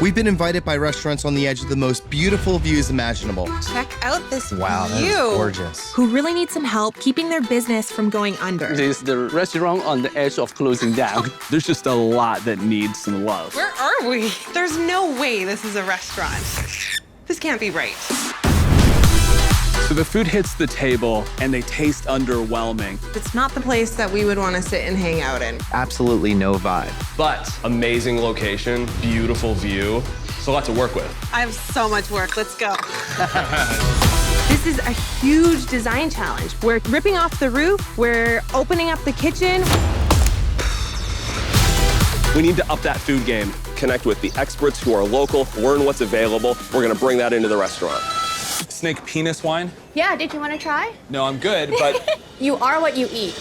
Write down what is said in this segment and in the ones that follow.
We've been invited by restaurants on the edge of the most beautiful views imaginable. Check out this view. Wow, that is gorgeous. Who really need some help keeping their business from going under. This is the restaurant on the edge of closing down. There's just a lot that needs some love. Where are we? There's no way this is a restaurant. This can't be right. So the food hits the table and they taste underwhelming. It's not the place that we would want to sit and hang out in. Absolutely no vibe. But amazing location, beautiful view, so a lot to work with. I have so much work. Let's go. This is a huge design challenge. We're ripping off the roof, we're opening up the kitchen. We need to up that food game. Connect with the experts who are local, learn what's available. We're gonna bring that into the restaurant. Snake penis wine? Yeah, did you want to try? No, I'm good, but... You are what you eat.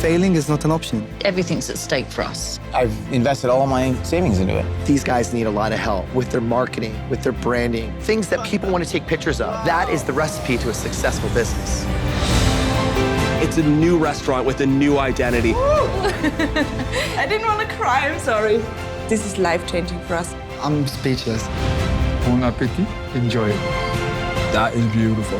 Failing is not an option. Everything's at stake for us. I've invested all of my savings into it. These guys need a lot of help with their marketing, with their branding, things that people want to take pictures of. That is the recipe to a successful business. It's a new restaurant with a new identity. I didn't want to cry. I'm sorry. This is life-changing for us. I'm speechless. Bon appetit. Enjoy. That is beautiful.